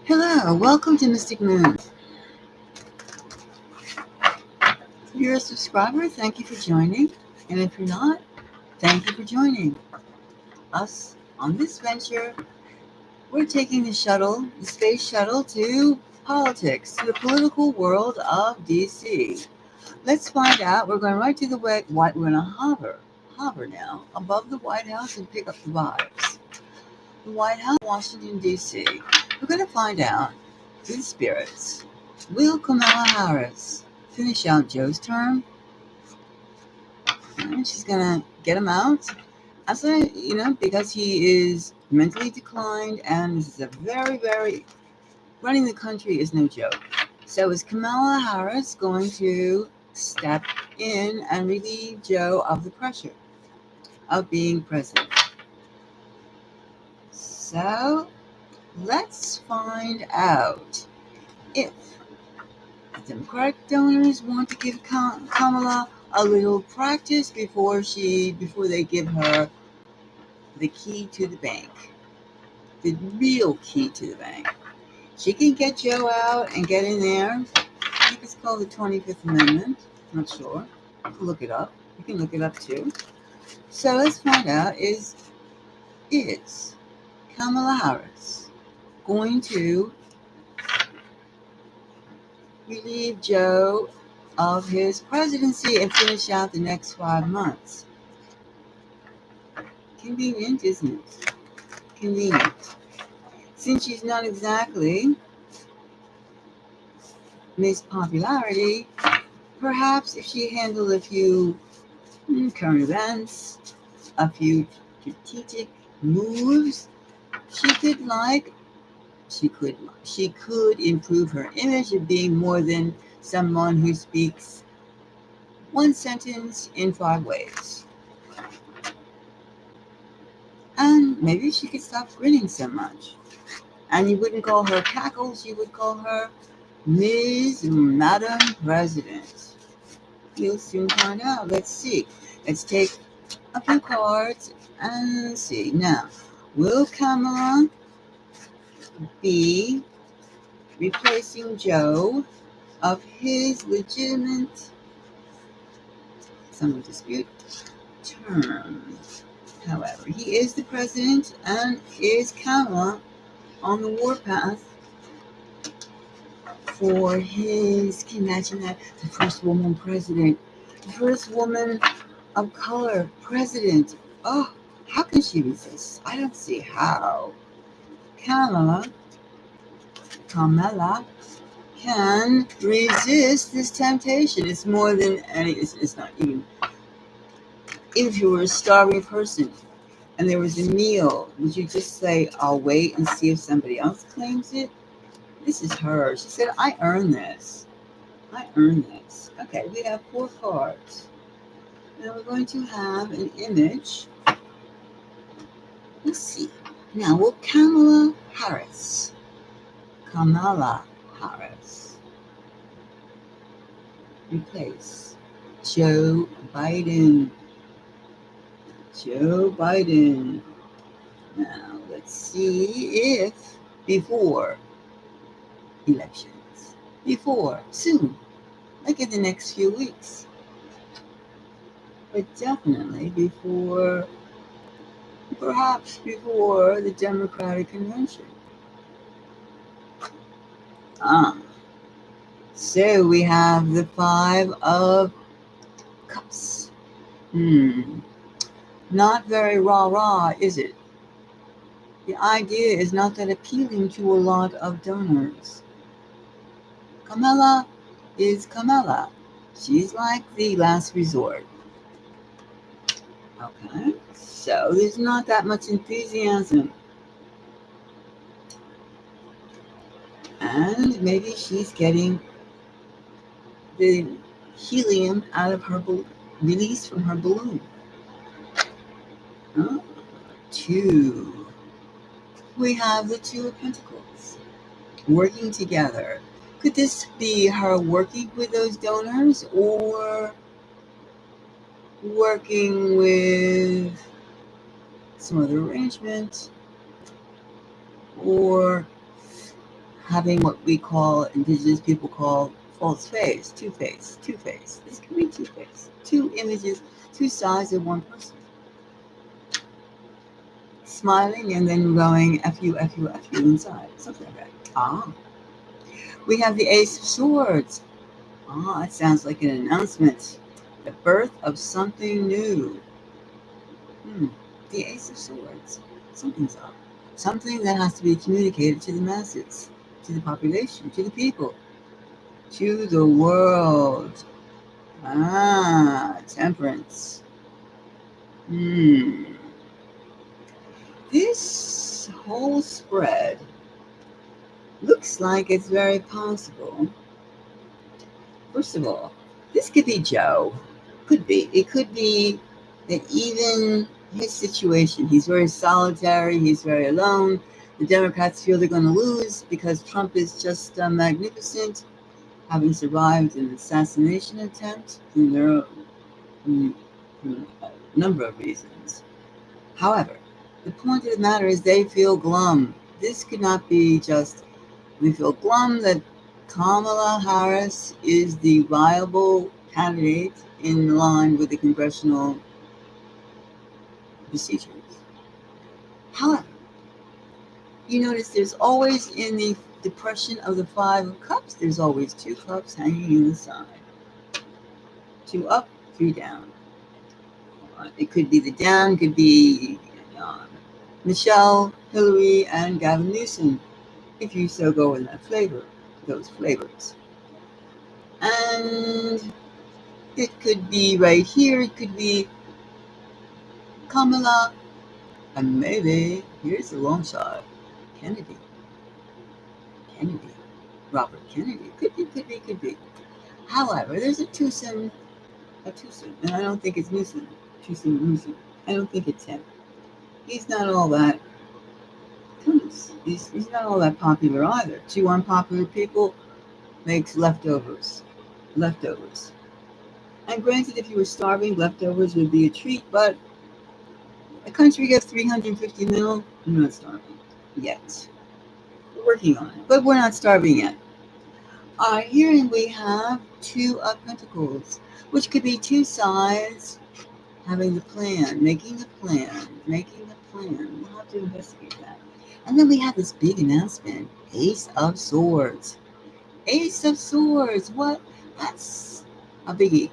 Hello, welcome to Mystic Moon. If you're a subscriber, thank you for joining. And if you're not, thank you for joining us on this venture. We're taking the space shuttle to politics, to the political world of DC. Let's find out. We're going right to the We're going to hover now above the White House and pick up the vibes. The White House, Washington, D.C. We're going to find out through the spirits. Will Kamala Harris finish out Joe's term? And she's going to get him out. Because he is mentally declined and this is a very, running the country is no joke. So is Kamala Harris going to step in and relieve Joe of the pressure of being president? So let's find out if the Democratic donors want to give Kamala a little practice before they give her the key to the bank, the real key to the bank. She can get Joe out and get in there. I think it's called the 25th Amendment. I'm not sure. I can look it up. You can look it up too. So let's find out, is Kamala Harris going to relieve Joe of his presidency and finish out the next 5 months? Convenient, isn't it? Convenient. Since she's not exactly Miss Popularity, perhaps if she handled a few current events, a few strategic moves, she could improve her image of being more than someone who speaks one sentence in 5 ways. And maybe she could stop grinning so much. And you wouldn't call her cackles, you would call her Ms. Madam President. You'll soon find out. Let's see. Let's take a few cards and see. Now, will Kamala be replacing Joe of his legitimate, some dispute, term? However, he is the president, and is Kamala on the warpath for his, can you imagine that? The first woman president, the first woman of color president. Oh, how can she resist? I don't see how Kamala can resist this temptation. It's more than any, it's not even if you were a starving person and there was a meal, would you just say, I'll wait and see if somebody else claims it? This is her. She said, I earned this. Okay, we have 4 cards. Now we're going to have an image. Let's see. Now, will Kamala Harris replace Joe Biden? Now, let's see if before elections, soon, like in the next few weeks, but definitely perhaps before the Democratic convention. So we have the 5 of Cups. Not very rah-rah, is it? The idea is not that appealing to a lot of donors. Kamala is Kamala. She's like the last resort. Okay, so there's not that much enthusiasm. And maybe she's getting the helium out of her release from her balloon. 2. We have the 2 of Pentacles. Working together. Could this be her working with those donors or working with some other arrangement, or having what we call, indigenous people call, false face, two-face, two-face. This can be two-face, two images, two sides of one person. Smiling and then going F you, F you, F you inside, something like that. We have the Ace of Swords. It sounds like an announcement. The birth of something new. The Ace of Swords. Something's up. Something that has to be communicated to the masses, to the population, to the people, to the world. Temperance. This whole spread looks like it's very possible. First of all, this could be Joe. Could be. It could be that even his situation, he's very solitary, he's very alone. The Democrats feel they're going to lose because Trump is just magnificent, having survived an assassination attempt in their a number of reasons. However, the point of the matter is they feel glum. This could not be just, we feel glum that Kamala Harris is the viable candidate in line with the congressional procedures. However, you notice there's always in the depression of the Five of Cups, there's always two cups hanging in the side. Two up, three down. It could be the down, could be Michelle, Hillary, and Gavin Newsom, if you so go in that flavor, those flavors. And it could be right here, it could be Kamala, and maybe, here's the long shot, Kennedy. Robert Kennedy. Could be. However, there's a twosome, and I don't think it's Newsom. I don't think it's him. He's not all that. He's not all that popular either. Two unpopular people makes leftovers. And granted, if you were starving, leftovers would be a treat, but a country of 350 mil, we're not starving yet. We're working on it, but we're not starving yet. Here we have Two of Pentacles, which could be two sides having the plan, making a plan. We'll have to investigate that. And then we have this big announcement, Ace of Swords. What? That's a biggie.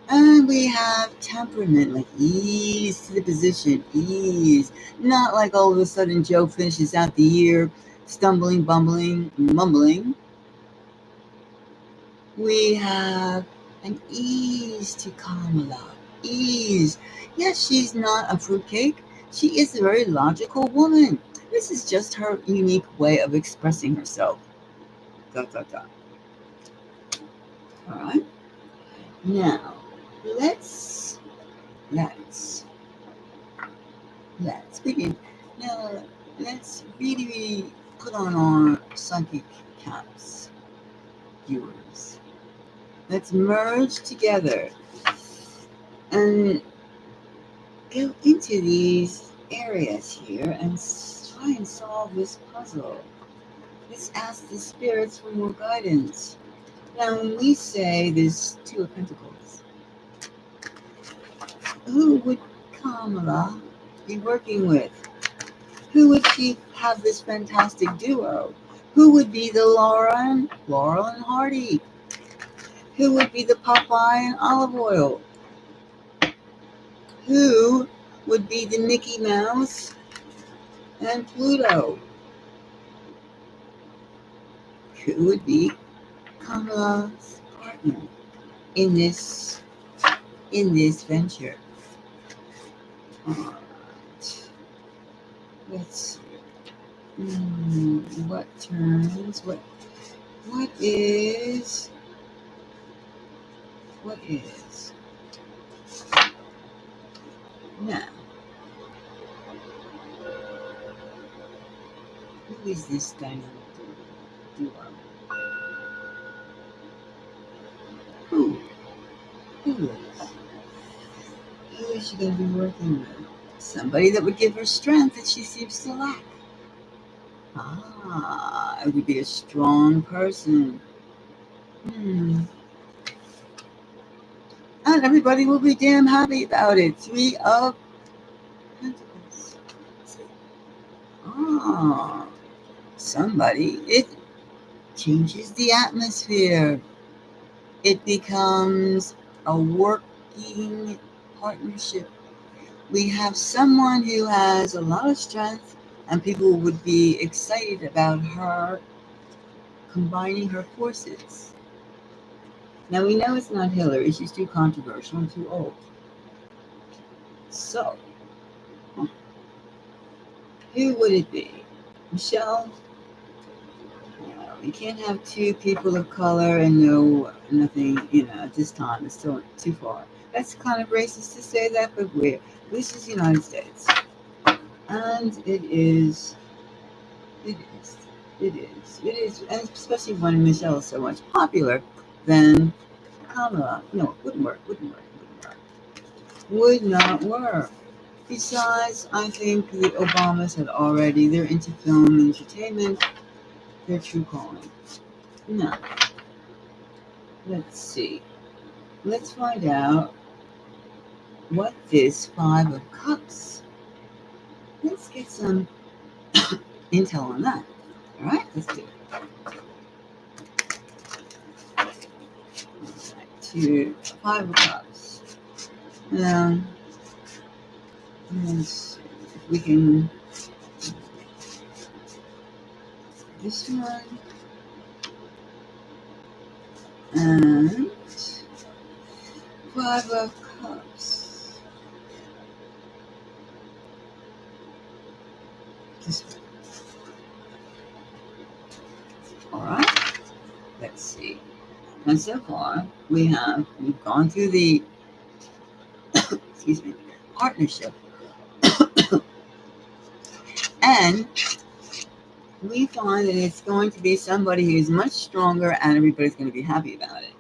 And we have temperament, like ease to the position, ease. Not like all of a sudden Joe finishes out the year stumbling, bumbling, mumbling. We have an ease to Kamala. Ease. Yes, she's not a fruitcake. She is a very logical woman. This is just her unique way of expressing herself. All right. Now, let's begin. Now, let's really put on our psychic caps, viewers. Let's merge together and go into these areas here and try and solve this puzzle. Let's ask the spirits for more guidance. Now, when we say there's Two of Pentacles, who would Kamala be working with? Who would she have this fantastic duo? Who would be the Laurel and Hardy? Who would be the Popeye and Olive Oil? Who would be the Mickey Mouse and Pluto? Who would be Kamala's partner in this venture? Let's see. What turns? What is? Now, who is this dynamic duo? Who is she going to be working with? Somebody that would give her strength that she seems to lack. It would be a strong person. Hmm. And everybody will be damn happy about it. Three of Pentacles. Ah, somebody. It changes the atmosphere. It becomes a working partnership. We have someone who has a lot of strength, and people would be excited about her combining her forces. Now we know it's not Hillary, she's too controversial and too old. So, who would it be? Michelle? No, you can't have two people of color and nothing, at this time. It's still too far. That's kind of racist to say that, but this is the United States. And it is, and especially when Michelle is so much popular, then Kamala, no, it wouldn't work. Would not work. Besides, I think the Obamas had already, they're into film and entertainment, their true calling. Now, let's see. Let's find out what this Five of Cups. Let's get some intel on that. All right, let's do it. To Five of Cups. Now, let's see if we can. This one. And Five of Cups. This one. Alright, let's see. And so far, we've gone through the, partnership. And we find that it's going to be somebody who's much stronger and everybody's going to be happy about it.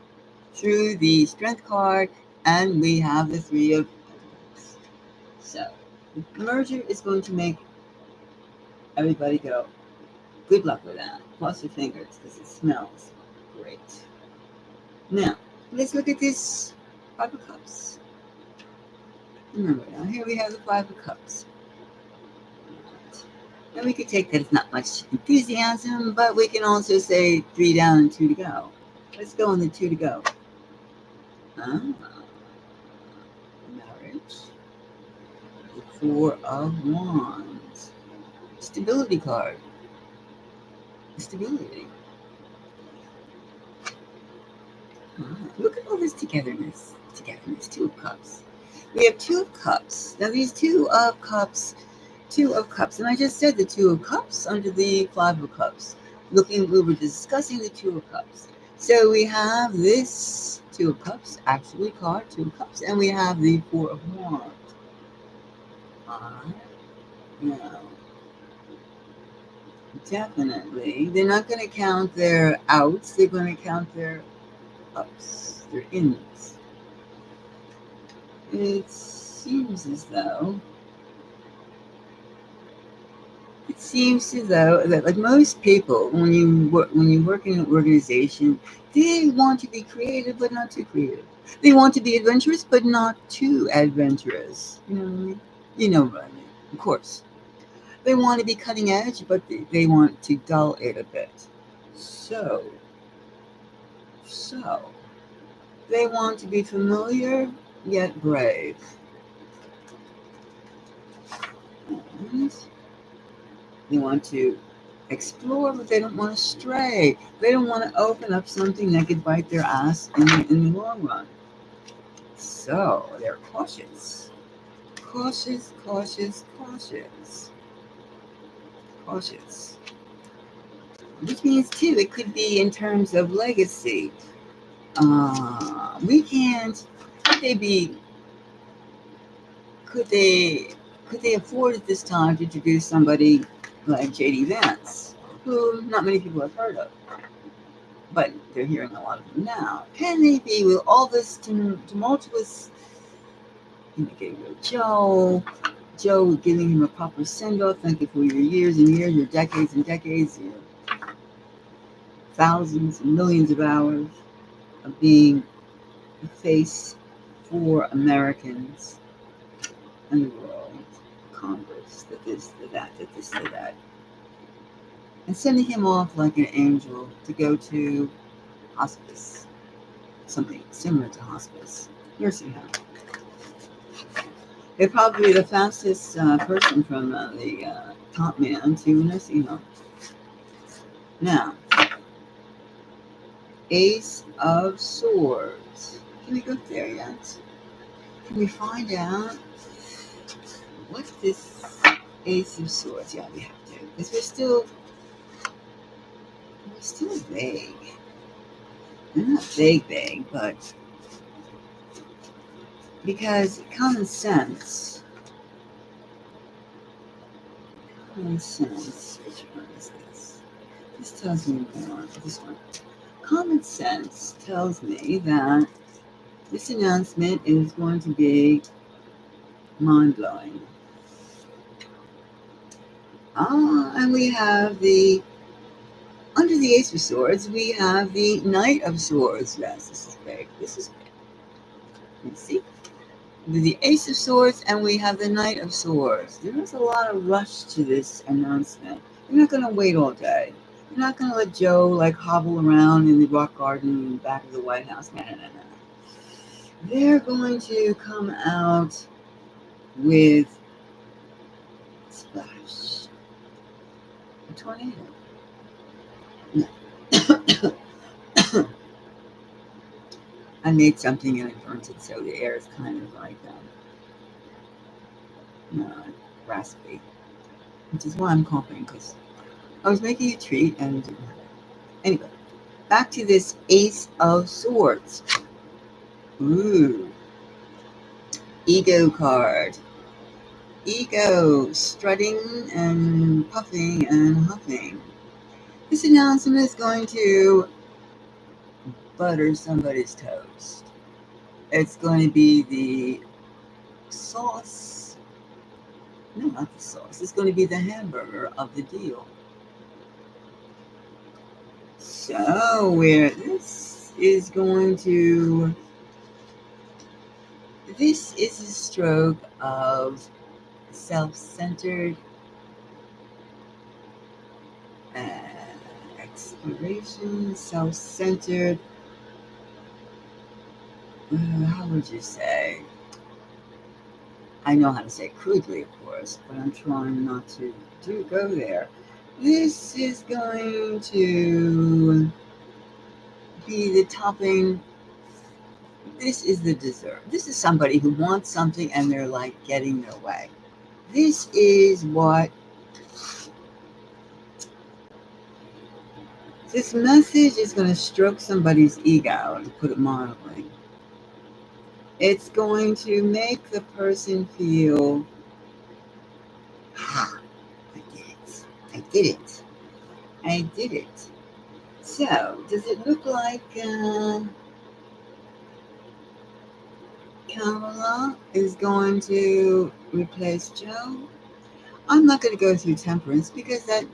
Through the Strength card, and we have the Three of Pentacles. So, the merger is going to make everybody go, good luck with that. Cross your fingers because it smells great. Now, let's look at this Five of Cups. Remember, now here we have the Five of Cups. Now we could take that it's not much enthusiasm, but we can also say 3 down and 2 to go. Let's go on the 2 to go. Marriage. The Four of Wands. Stability card. Stability. Look at all this togetherness. Two of Cups. We have 2 of Cups. Now these 2 of Cups, and I just said the 2 of Cups under the 5 of Cups. We were discussing the 2 of Cups. So we have this 2 of Cups, actually card 2 of Cups, and we have the 4 of Wands. Now, definitely, they're not going to count their outs, they're going to count their ups, their ins. It seems as though that, like most people, when you work in an organization, they want to be creative but not too creative. They want to be adventurous but not too adventurous. You know what I mean? You know what I mean, of course. They want to be cutting edge, but they want to dull it a bit. So they want to be familiar yet brave. And they want to explore, but they don't want to stray. They don't want to open up something that could bite their ass in the long run. So they're cautious. Cautious. Which means, too, it could be in terms of legacy. Could they afford at this time to introduce somebody like J.D. Vance, who not many people have heard of, but they're hearing a lot of them now? Can they be, with all this tumultuous, Gabriel Joe giving him a proper send-off. Thank you for your years and years, your decades and decades, your thousands and millions of hours of being the face for Americans and the world, Congress, that this, that this, that. And sending him off like an angel to go to hospice, something similar to hospice, nursing home. They're probably the fastest person from the top man to a nursing home. Now, Ace of Swords. Can we go there yet? Can we find out what's this Ace of Swords? Yeah, we have to, because we're still vague. We're not vague, but because common sense, which one is this? This tells me more. This one. Common sense tells me that this announcement is going to be mind-blowing. And we have under the Ace of Swords, we have the Knight of Swords. Yes, this is big. You see? The Ace of Swords, and we have the Knight of Swords. There is a lot of rush to this announcement. You're not going to wait all day. You're not going to let Joe like hobble around in the rock garden in the back of the White House. No. They're going to come out with splash. A tornado. No. I made something and I burnt it, so the air is kind of like raspy, which is why I'm coughing, because I was making a treat and didn't have it. Anyway, back to this Ace of Swords. Ooh. Ego card. Ego, strutting and puffing and huffing. This announcement is going to butter somebody's toast. It's going to be the sauce. No, not the sauce. It's going to be the hamburger of the deal. So, where this is going to... This is a stroke of self-centered exploration, self-centered, how would you say? I know how to say crudely, of course, but I'm trying not to go there. This is going to be the topping. This is the dessert. This is somebody who wants something and they're like getting their way. This is what this message is going to stroke somebody's ego, to put it mildly. It's going to make the person feel, I did it. So, does it look like Kamala is going to replace Joe? I'm not going to go through temperance because that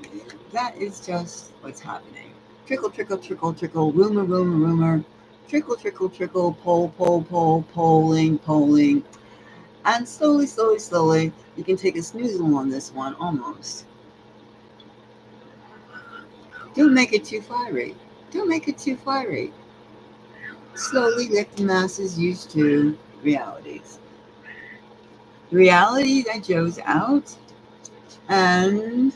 is just what's happening. Trickle, trickle, trickle, trickle, rumor, rumor, rumor. Trickle, trickle, trickle, poll, poll, poll, polling. And slowly, slowly, slowly, you can take a snoozle on this one, almost. Don't make it too fiery. Slowly let the masses used to realities. The reality that Joe's out, and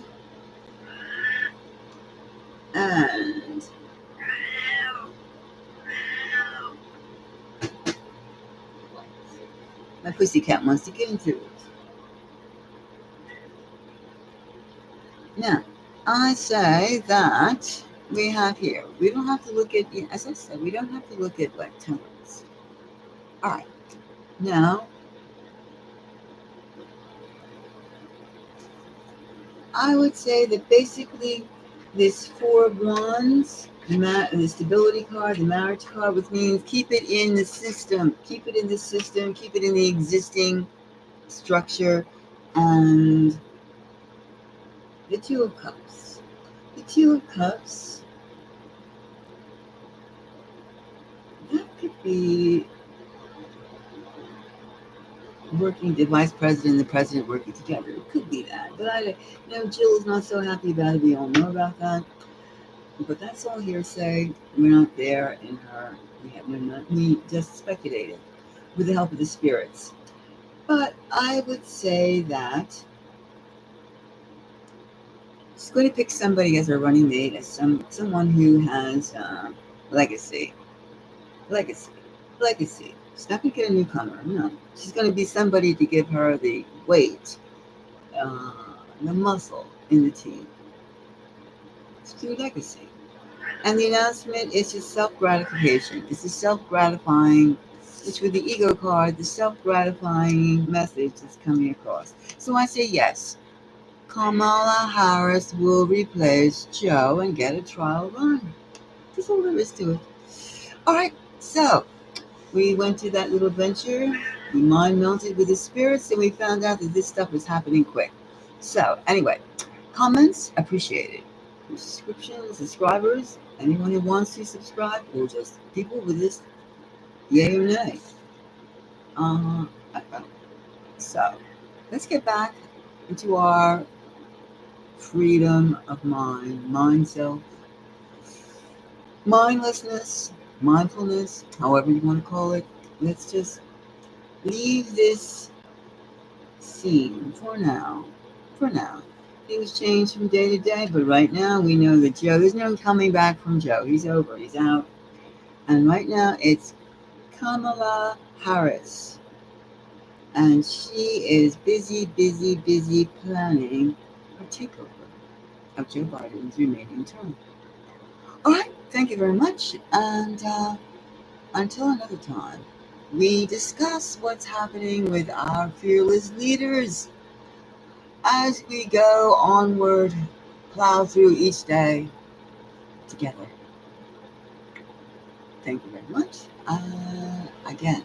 my pussycat wants to get into it. Now, I say that we have here, we don't have to look at, as I said, we don't have to look at like temperance. All right, now, I would say that basically this Four of Wands, the stability card, the marriage card, which means keep it in the system, keep it in the existing structure, And the Two of Cups. The Two of Cups, that could be working, the vice president and the president working together. It could be that. But Jill is not so happy about it. We all know about that. But that's all hearsay. We're not there in her. We just speculated with the help of the spirits. But I would say that she's going to pick somebody as her running mate, as someone who has legacy, legacy, legacy. She's not going to get a newcomer. No, she's going to be somebody to give her the weight, uh, the muscle in the team. It's through legacy. And the announcement is just self-gratification. It's a self-gratifying, which with the ego card, the self-gratifying message that's coming across. So I say yes. Kamala Harris will replace Joe and get a trial run. That's all there is to it. All right, so we went to that little venture. We mind melted with the spirits, and we found out that this stuff was happening quick. So anyway, comments appreciated. Subscriptions, subscribers, anyone who wants to subscribe, or just people with this yay or nay. So let's get back into our freedom of mind self, mindlessness, mindfulness, however you want to call it. Let's just leave this scene for now. For now. Things change from day to day, but right now we know that Joe, there's no coming back from Joe. He's over, he's out. And right now it's Kamala Harris. And she is busy planning her takeover of Joe Biden's remaining term. All right, thank you very much. And until another time, we discuss what's happening with our fearless leaders as we go onward, plow through each day together. Thank you very much. Again,